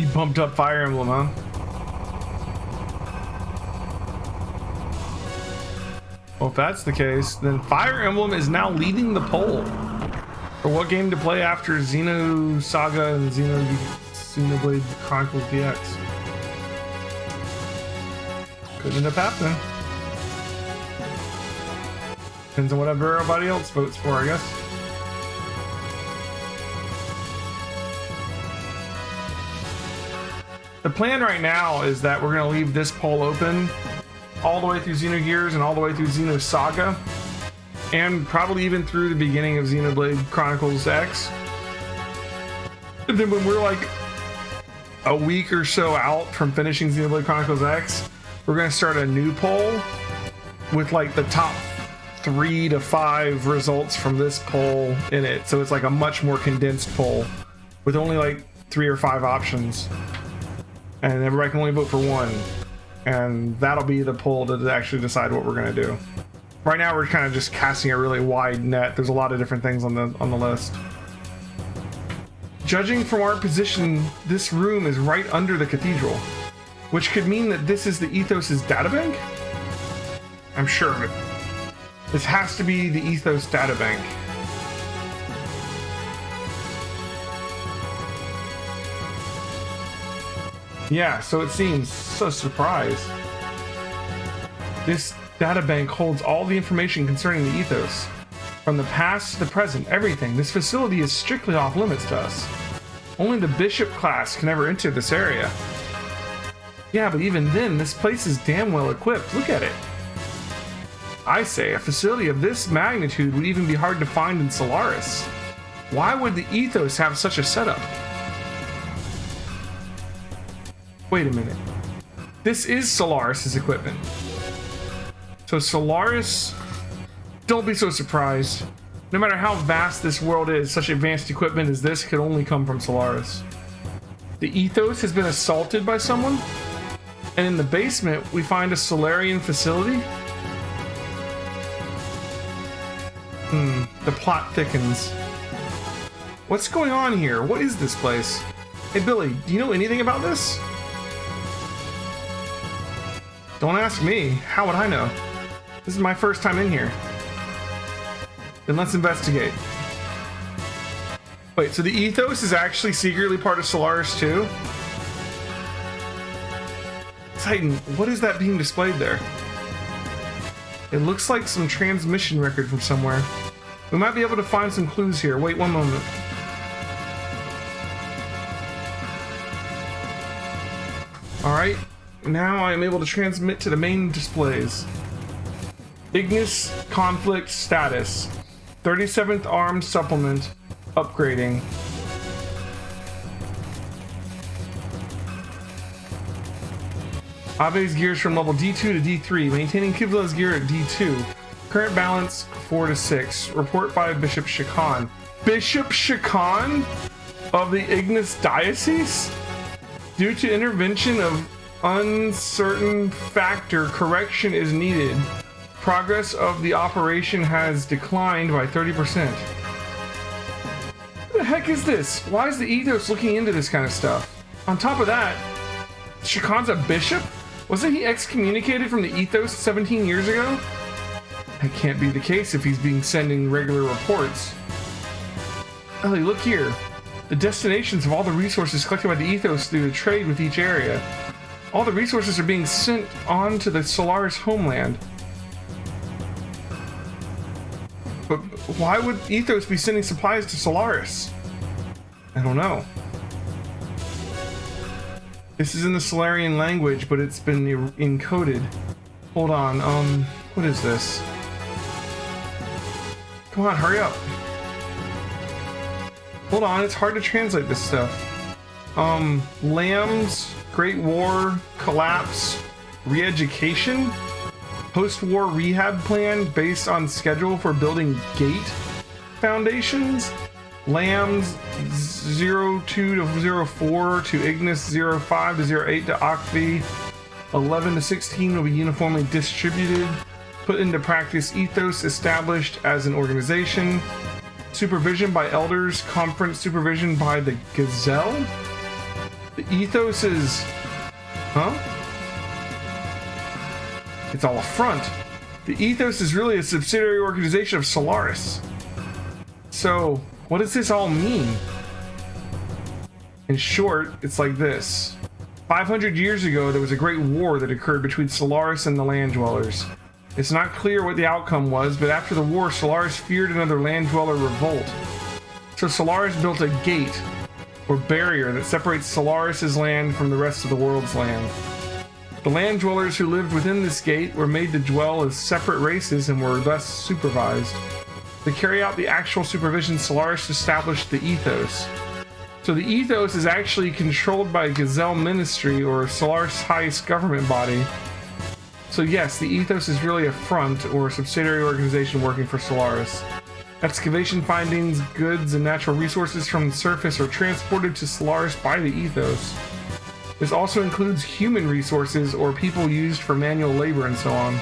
You bumped up Fire Emblem, huh? Well, if that's the case, then Fire Emblem is now leading the poll for what game to play after Xenosaga and Xenoblade Chronicles DX. Could end up happening. Depends on whatever everybody else votes for, I guess. The plan right now is that we're going to leave this poll open all the way through Xenogears and all the way through Xenosaga, and probably even through the beginning of Xenoblade Chronicles X. And then when we're like a week or so out from finishing Xenoblade Chronicles X, we're going to start a new poll with like the top 3 to 5 results from this poll in it. So it's like a much more condensed poll with only like 3 or 5 options. And everybody can only vote for one. And that'll be the poll to actually decide what we're going to do. Right now we're kind of just casting a really wide net. There's a lot of different things on the list. Judging from our position, this room is right under the cathedral, which could mean that this is the Ethos's databank? I'm sure of it. This has to be the Ethos databank. Yeah, so it seems. So surprised. This databank holds all the information concerning the Ethos. From the past to the present, everything. This facility is strictly off limits to us. Only the Bishop class can ever enter this area. Yeah, but even then, this place is damn well equipped. Look at it. I say, a facility of this magnitude would even be hard to find in Solaris. Why would the Ethos have such a setup? Wait a minute. This is Solaris's equipment. So Solaris, don't be so surprised. No matter how vast this world is, such advanced equipment as this could only come from Solaris. The Ethos has been assaulted by someone, and in the basement we find a Solarian facility. The plot thickens. What's going on here? What is this place? Hey Billy, do you know anything about this? Don't ask me. How would I know? This is my first time in here. Then let's investigate. Wait, so the Ethos is actually secretly part of Solaris too? Titan, what is that being displayed there? It looks like some transmission record from somewhere. We might be able to find some clues here. Wait one moment. Alright, now I am able to transmit to the main displays. Ignis conflict status. 37th armed supplement upgrading. Ave's gears from level D2 to D3, maintaining Kivla's gear at D2. Current balance 4 to 6. Report by Bishop Shakan. Bishop Shakan of the Ignis Diocese? Due to intervention of uncertain factor, correction is needed. Progress of the operation has declined by 30%. What the heck is this? Why is the Ethos looking into this kind of stuff? On top of that, Shakan's a bishop? Wasn't he excommunicated from the Ethos 17 years ago? That can't be the case if he's being sending regular reports. Ellie, look here. The destinations of all the resources collected by the Ethos through the trade with each area. All the resources are being sent on to the Solaris homeland. But why would Ethos be sending supplies to Solaris? I don't know. This is in the Solarian language, but it's been encoded. Hold on, what is this? Come on, hurry up. Hold on, it's hard to translate this stuff. Lambs, Great War, Collapse, Re-education, Post-war rehab plan based on schedule for building gate foundations. Lambs 02 to 04 to Ignis 05 to 08 to Octvi. 11 to 16 will be uniformly distributed. Put into practice ethos established as an organization. Supervision by elders. Conference supervision by the Gazelle. The ethos is... Huh? It's all a front. The ethos is really a subsidiary organization of Solaris. So, what does this all mean? In short, it's like this. 500 years ago, there was a great war that occurred between Solaris and the land dwellers. It's not clear what the outcome was, but after the war, Solaris feared another land dweller revolt. So Solaris built a gate, or barrier, that separates Solaris's land from the rest of the world's land. The land dwellers who lived within this gate were made to dwell as separate races and were thus supervised. To carry out the actual supervision, Solaris established the ethos. So the ethos is actually controlled by Gazelle Ministry, or Solaris' highest government body. So yes, the ethos is really a front, or a subsidiary organization working for Solaris. Excavation findings, goods, and natural resources from the surface are transported to Solaris by the ethos. This also includes human resources, or people used for manual labor and so on.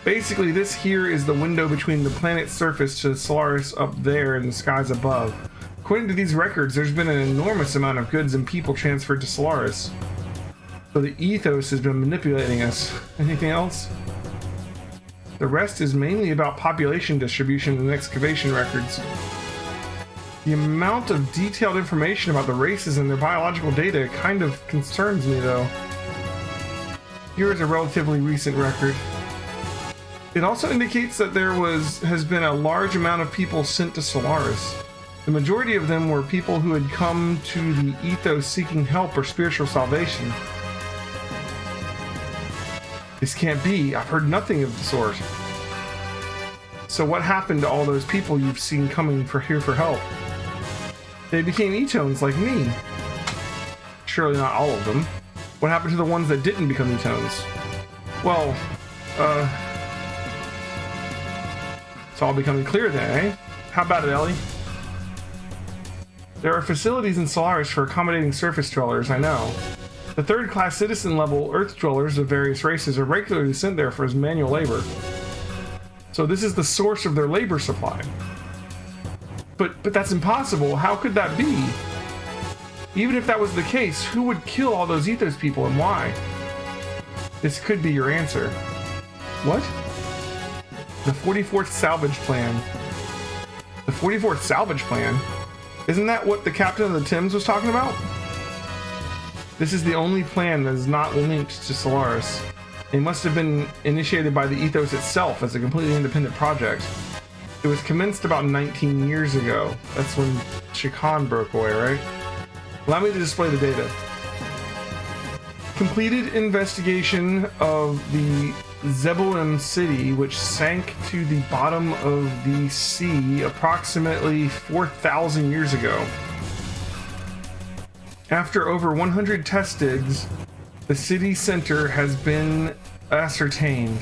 Basically, this here is the window between the planet's surface to Solaris up there in the skies above. According to these records, there's been an enormous amount of goods and people transferred to Solaris. So the ethos has been manipulating us. Anything else? The rest is mainly about population distribution and excavation records. The amount of detailed information about the races and their biological data kind of concerns me, though. Here is a relatively recent record. It also indicates that there has been a large amount of people sent to Solaris. The majority of them were people who had come to the ethos seeking help or spiritual salvation. This can't be. I've heard nothing of the sort. So what happened to all those people you've seen coming here for help? They became etones like me. Surely not all of them. What happened to the ones that didn't become etones? Well, it's all becoming clear then, eh? How about it, Ellie? There are facilities in Solaris for accommodating surface dwellers, I know. The third-class citizen level Earth dwellers of various races are regularly sent there for manual labor. So this is the source of their labor supply. But that's impossible. How could that be? Even if that was the case, who would kill all those ethos people and why? This could be your answer. What? The 44th Salvage Plan. The 44th Salvage Plan? Isn't that what the captain of the Thames was talking about? This is the only plan that is not linked to Solaris. It must have been initiated by the ethos itself as a completely independent project. It was commenced about 19 years ago. That's when Chikan broke away, right? Allow me to display the data. Completed investigation of the Zeboim city, which sank to the bottom of the sea approximately 4,000 years ago. After over 100 test digs, the city center has been ascertained.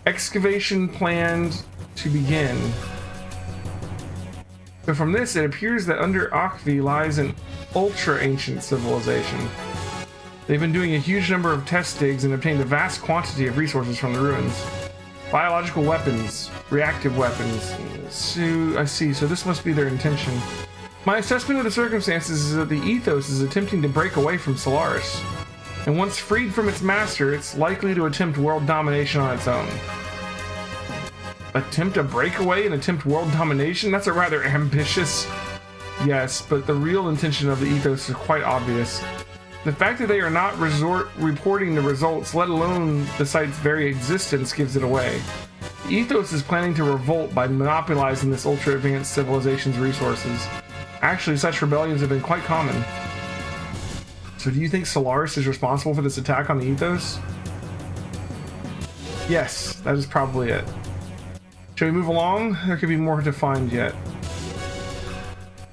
Excavation planned to begin. So from this, it appears that under Akvi lies an ultra-ancient civilization. They've been doing a huge number of test digs and obtained a vast quantity of resources from the ruins. Biological weapons, reactive weapons. So, I see, so this must be their intention. My assessment of the circumstances is that the ethos is attempting to break away from Solaris. And once freed from its master, it's likely to attempt world domination on its own. Attempt a breakaway and attempt world domination? That's a rather ambitious... Yes, but the real intention of the ethos is quite obvious. The fact that they are not reporting the results, let alone the site's very existence, gives it away. The ethos is planning to revolt by monopolizing this ultra-advanced civilization's resources. Actually, such rebellions have been quite common. So do you think Solaris is responsible for this attack on the ethos? Yes, that is probably it. Shall we move along? There could be more to find yet.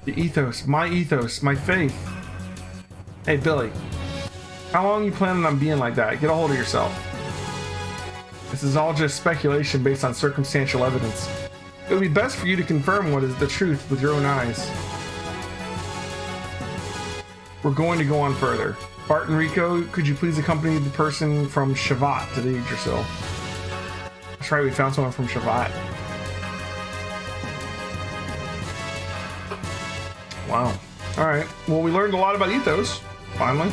The ethos, my faith. Hey, Billy. How long are you planning on being like that? Get a hold of yourself. This is all just speculation based on circumstantial evidence. It would be best for you to confirm what is the truth with your own eyes. We're going to go on further. Bart and Rico, could you please accompany the person from Shavat to the Yggdrasil? That's right, we found someone from Shavat. Wow. All right. Well, we learned a lot about ethos, finally.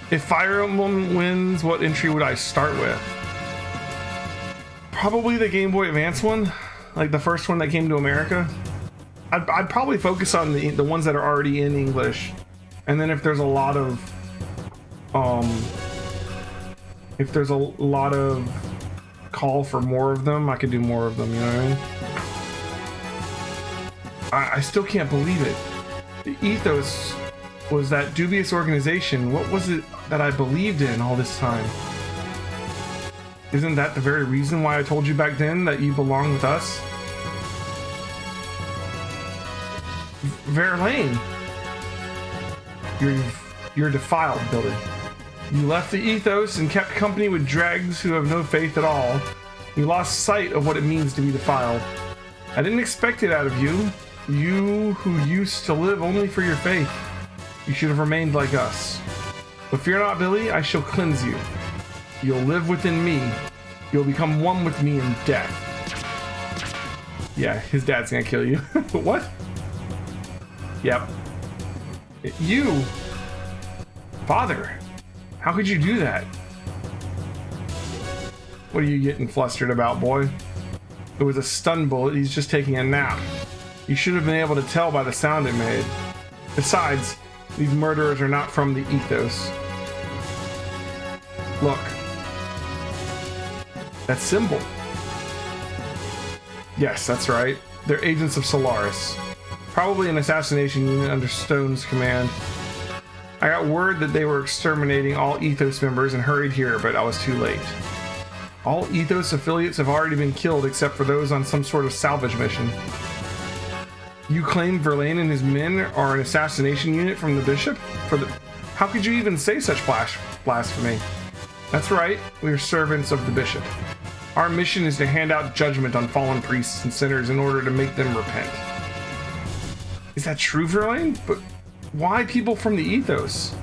If Fire Emblem wins, what entry would I start with? Probably the Game Boy Advance one, like the first one that came to America. I'd probably focus on the ones that are already in English, and then if there's a lot of call for more of them, I could do more of them. You know what I mean? I still can't believe it. The ethos was that dubious organization. What was it that I believed in all this time? Isn't that the very reason why I told you back then that you belong with us? Verlaine, you're defiled, Gilded. You left the ethos and kept company with dregs who have no faith at all. You lost sight of what it means to be defiled. I didn't expect it out of you. You who used to live only for your faith. You should have remained like us. But fear not, Billy, I shall cleanse you. You'll live within me. You'll become one with me in death. Yeah, his dad's gonna kill you. What? Yep. You? Father, how could you do that? What are you getting flustered about, boy? It was a stun bullet. He's just taking a nap. You should have been able to tell by the sound it made. Besides, these murderers are not from the ethos. Look. That symbol. Yes, that's right. They're agents of Solaris. Probably an assassination unit under Stone's command. I got word that they were exterminating all ethos members and hurried here, but I was too late. All ethos affiliates have already been killed except for those on some sort of salvage mission. You claim Verlaine and his men are an assassination unit from the bishop? How could you even say such blasphemy? That's right, we are servants of the bishop. Our mission is to hand out judgment on fallen priests and sinners in order to make them repent. Is that true, Verlaine? But why people from the ethos?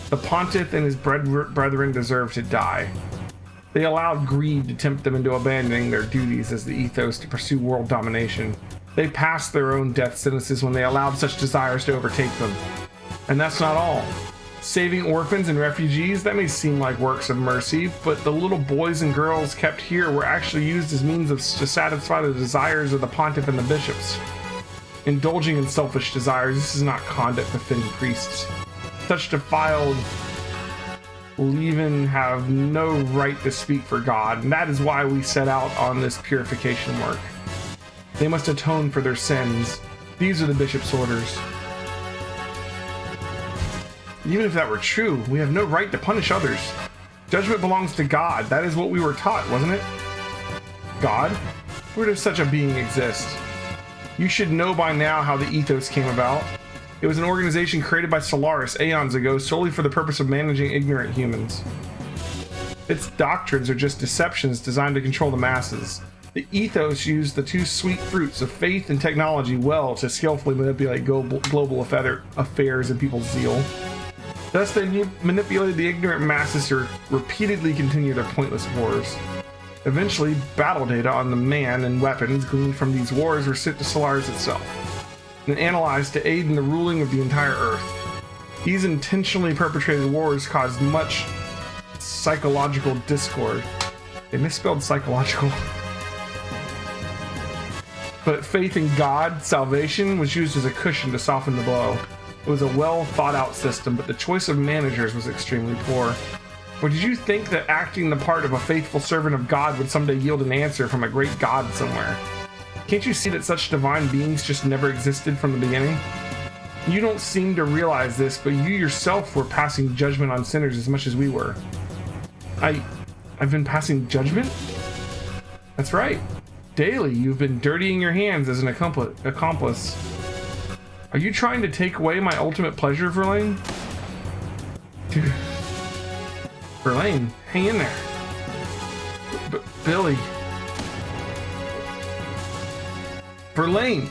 The pontiff and his brethren deserve to die. They allowed greed to tempt them into abandoning their duties as the ethos to pursue world domination. They passed their own death sentences when they allowed such desires to overtake them. And that's not all. Saving orphans and refugees, that may seem like works of mercy, but the little boys and girls kept here were actually used as means to satisfy the desires of the pontiff and the bishops. Indulging in selfish desires, this is not conduct befitting priests. Such defiled leaven have no right to speak for God, and that is why we set out on this purification work. They must atone for their sins. These are the bishop's orders. Even if that were true, we have no right to punish others. Judgment belongs to God. That is what we were taught, wasn't it? God? Where does such a being exist? You should know by now how the ethos came about. It was an organization created by Solaris aeons ago solely for the purpose of managing ignorant humans. Its doctrines are just deceptions designed to control the masses. The ethos used the two sweet fruits of faith and technology well to skillfully manipulate global affairs and people's zeal. Thus, they manipulated the ignorant masses to repeatedly continue their pointless wars. Eventually, battle data on the man and weapons gleaned from these wars were sent to Solaris itself, and analyzed to aid in the ruling of the entire Earth. These intentionally perpetrated wars caused much psychological discord. They misspelled psychological. But faith in God, salvation, was used as a cushion to soften the blow. It was a well thought out system, but the choice of managers was extremely poor. Or did you think that acting the part of a faithful servant of God would someday yield an answer from a great God somewhere? Can't you see that such divine beings just never existed from the beginning? You don't seem to realize this, but you yourself were passing judgment on sinners as much as we were. I've been passing judgment? That's right. Daily, you've been dirtying your hands as an accomplice. Are you trying to take away my ultimate pleasure, Verlaine? Dude. Verlaine, hang in there. Billy. Verlaine?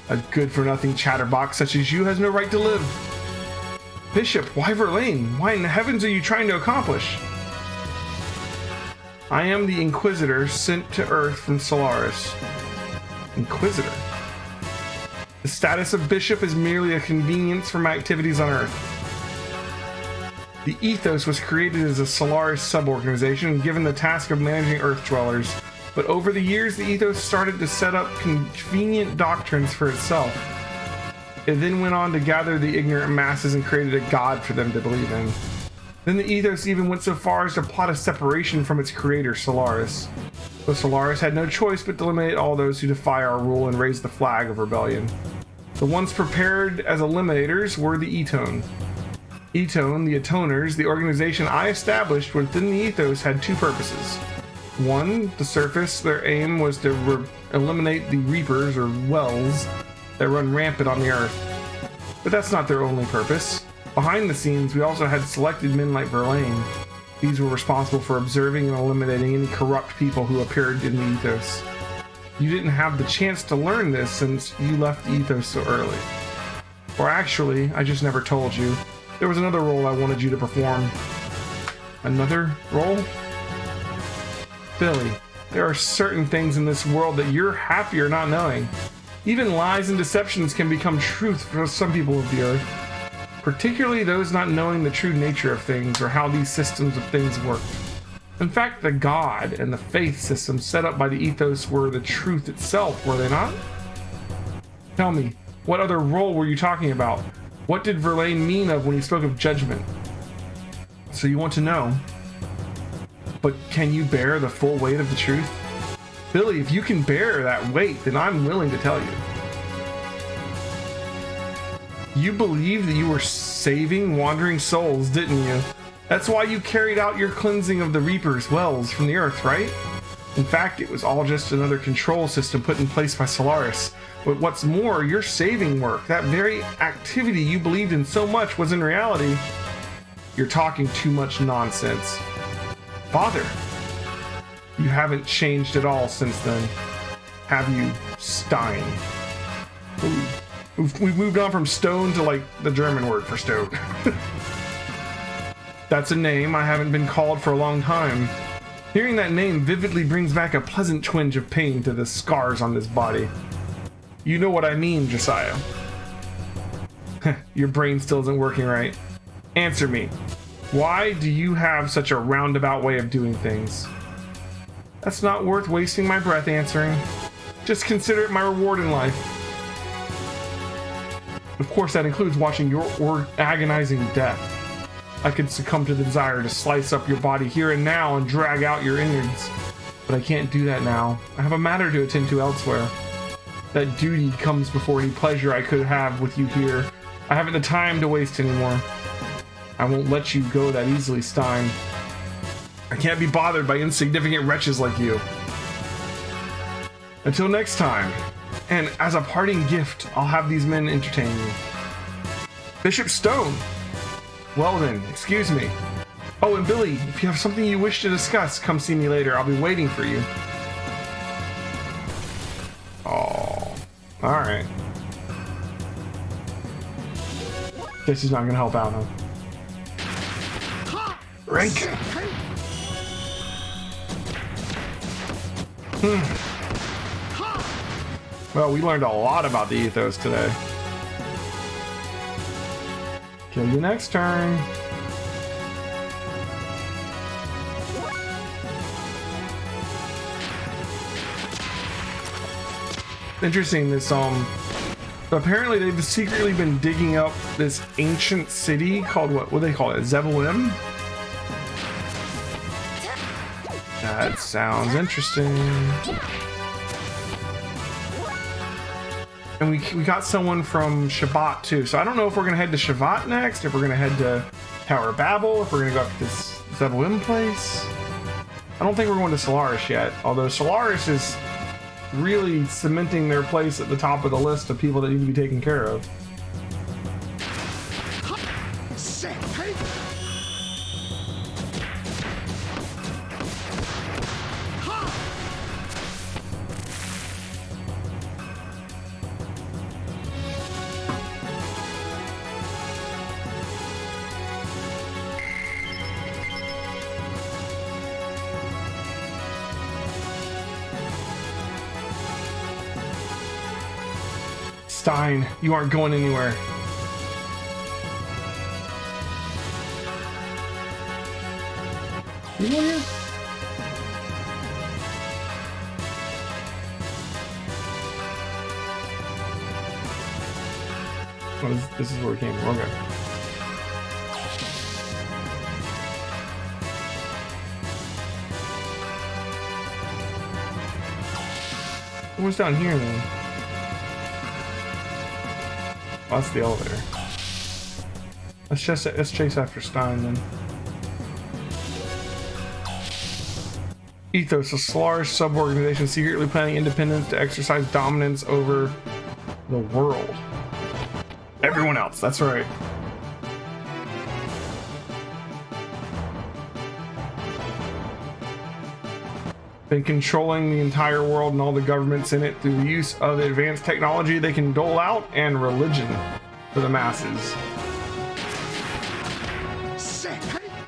A good-for-nothing chatterbox such as you has no right to live. Bishop, why Verlaine? Why in the heavens are you trying to accomplish? I am the Inquisitor sent to Earth from Solaris. Inquisitor? The status of Bishop is merely a convenience for my activities on Earth. The Ethos was created as a Solaris sub-organization and given the task of managing Earth dwellers. But over the years, the Ethos started to set up convenient doctrines for itself. It then went on to gather the ignorant masses and created a god for them to believe in. Then the Ethos even went so far as to plot a separation from its creator, Solaris. So Solaris had no choice but to eliminate all those who defy our rule and raise the flag of rebellion. The ones prepared as eliminators were the Etone. Etone, the Atoners, the organization I established within the Ethos, had two purposes. One, the surface, their aim was to eliminate the Reapers, or Wells, that run rampant on the Earth. But that's not their only purpose. Behind the scenes, we also had selected men like Verlaine. These were responsible for observing and eliminating any corrupt people who appeared in the Ethos. You didn't have the chance to learn this since you left the Ethos so early. Or actually, I just never told you. There was another role I wanted you to perform. Another role? Billy, there are certain things in this world that you're happier not knowing. Even lies and deceptions can become truth for some people of the Earth, particularly those not knowing the true nature of things or how these systems of things work. In fact, the God and the faith system set up by the Ethos were the truth itself, were they not? Tell me, what other role were you talking about? What did Verlaine mean of when he spoke of judgment? So you want to know, but can you bear the full weight of the truth? Billy, if you can bear that weight, then I'm willing to tell you. You believed that you were saving wandering souls, didn't you? That's why you carried out your cleansing of the Reapers' wells from the Earth, right? In fact, it was all just another control system put in place by Solaris. But what's more, your saving work, that very activity you believed in so much, was in reality. You're talking too much nonsense. Father, you haven't changed at all since then, have you, Stein? Ooh. We've moved on from stone to like the German word for stone. That's a name I haven't been called for a long time. Hearing that name vividly brings back a pleasant twinge of pain to the scars on this body. You know what I mean, Josiah. Your brain still isn't working right. Answer me. Why do you have such a roundabout way of doing things? That's not worth wasting my breath answering. Just consider it my reward in life. Of course, that includes watching your agonizing death. I could succumb to the desire to slice up your body here and now and drag out your innards. But I can't do that now. I have a matter to attend to elsewhere. That duty comes before any pleasure I could have with you here. I haven't the time to waste anymore. I won't let you go that easily, Stein. I can't be bothered by insignificant wretches like you. Until next time. And as a parting gift, I'll have these men entertain you. Bishop Stone! Well then, excuse me. Oh, and Billy, if you have something you wish to discuss, come see me later. I'll be waiting for you. Oh, alright. This is not gonna help out, huh? Rank! Well, we learned a lot about the Ethos today. Kill you next turn. Interesting, this apparently they've secretly been digging up this ancient city called what do they call it? Zebulun? That sounds interesting. And we got someone from Shabbat too. So I don't know if we're gonna head to Shabbat next, if we're gonna head to Tower of Babel, if we're gonna go up to this Zebulun place. I don't think we're going to Solaris yet, although Solaris is really cementing their place at the top of the list of people that need to be taken care of. Stein, you aren't going anywhere. Anyone here? Oh, this is where we came from. Okay. What's down here then? Oh, that's the elevator. Let's chase after Stein then. Ethos, a Solaris sub-organization secretly planning independence to exercise dominance over the world. Everyone else, that's right. Been controlling the entire world and all the governments in it through the use of advanced technology they can dole out and religion for the masses.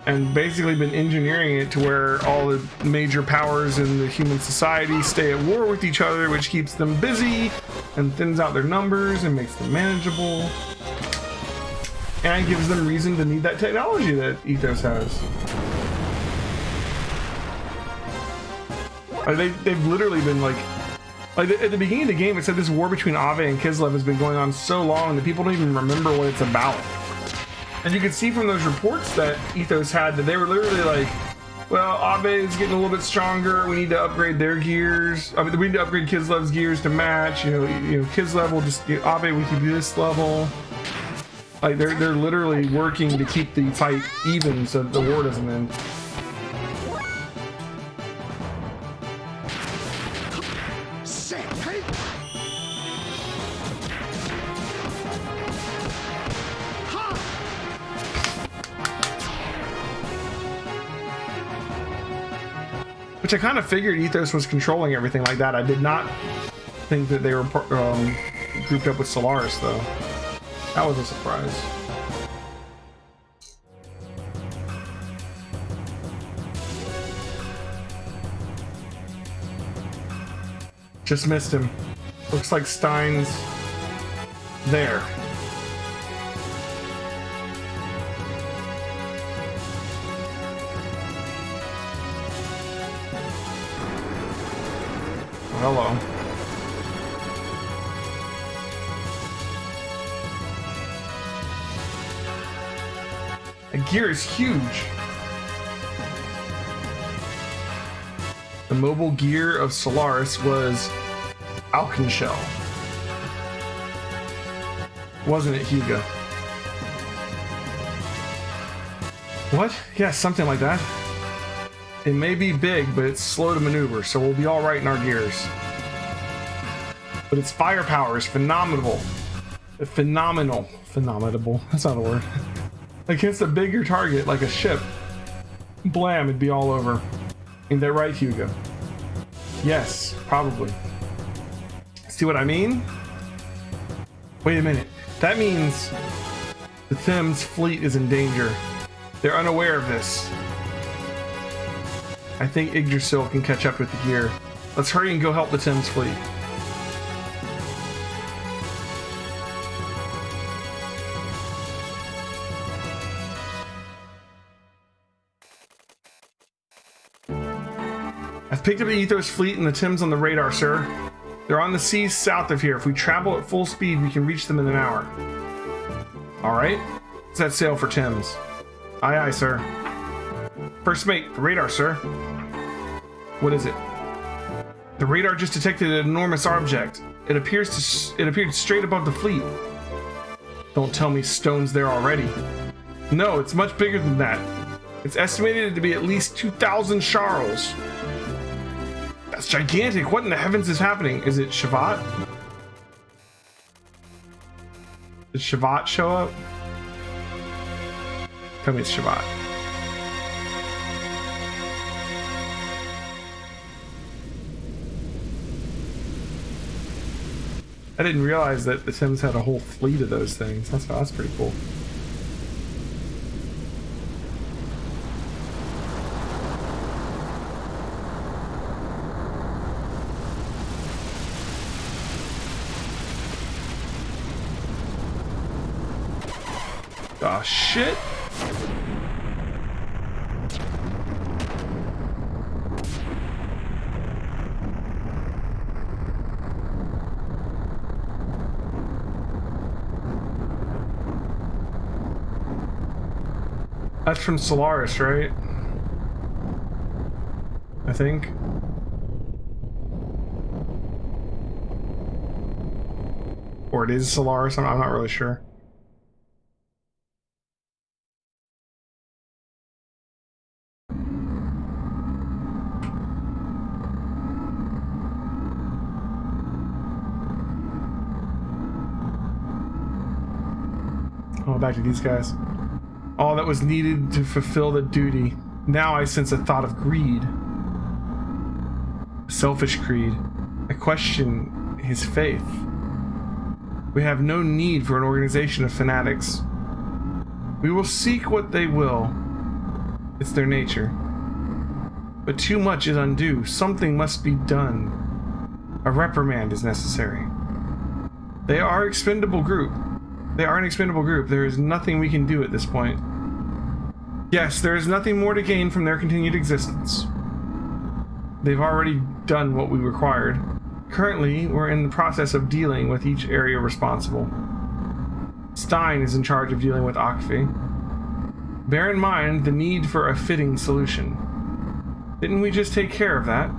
And basically been engineering it to where all the major powers in the human society stay at war with each other, which keeps them busy and thins out their numbers and makes them manageable. And gives them reason to need that technology that Ethos has. They've literally been like at the beginning of the game, it said this war between Ave and Kislev has been going on so long that people don't even remember what it's about. And you could see from those reports that Ethos had that they were literally like, well, Ave is getting a little bit stronger. We need to upgrade their gears. I mean, we need to upgrade Kislev's gears to match. You know, Kislev will just Ave will keep this level. Like they're literally working to keep the fight even so that the war doesn't end. Which I kind of figured Ethos was controlling everything like that. I did not think that they were grouped up with Solaris, though. That was a surprise. Just missed him. Looks like Stein's there. Hello. The gear is huge. The mobile gear of Solaris was Alkenshell. Wasn't it, Hugo? What? Yeah, something like that. It may be big, but it's slow to maneuver, so we'll be all right in our gears. But its firepower is phenomenal. Phenomenal. That's not a word. Against a bigger target, like a ship. Blam, it'd be all over. Ain't that right, Hugo? Yes, probably. See what I mean? Wait a minute. That means the Thames fleet is in danger. They're unaware of this. I think Yggdrasil can catch up with the gear. Let's hurry and go help the Thames fleet. I've picked up the Ethos fleet and the Thames on the radar, sir. They're on the seas south of here. If we travel at full speed, we can reach them in an hour. Alright. Set sail for Thames. Aye, aye, sir. First mate, the radar, sir. What is it? The radar just detected an enormous object. It appeared straight above the fleet. Don't tell me Stone's there already. No, it's much bigger than that. It's estimated to be at least 2,000 Charles. That's gigantic. What in the heavens is happening? Is it Shavat? Did Shavat show up? Tell me it's Shavat. I didn't realize that the Sims had a whole fleet of those things. That's pretty cool. Oh, shit. That's from Solaris, right? I think. Or it is Solaris, I'm not really sure. Oh, back to these guys. All that was needed to fulfill the duty. Now I sense a thought of greed. Selfish greed. I question his faith. We have no need for an organization of fanatics. We will seek what they will. It's their nature. But too much is undue. Something must be done. A reprimand is necessary. They are an expendable group. There is nothing we can do at this point. Yes, there is nothing more to gain from their continued existence. They've already done what we required. Currently, we're in the process of dealing with each area responsible. Stein is in charge of dealing with Akfi. Bear in mind the need for a fitting solution. Didn't we just take care of that?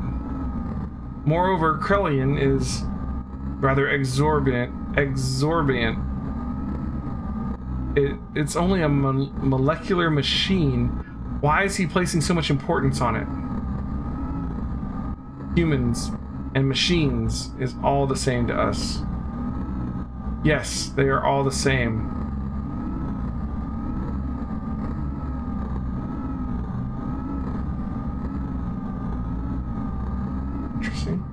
Moreover, Krellian is rather exorbitant. It's only a molecular machine. Why is he placing so much importance on it? Humans and machines is all the same to us. Yes, they are all the same. Interesting.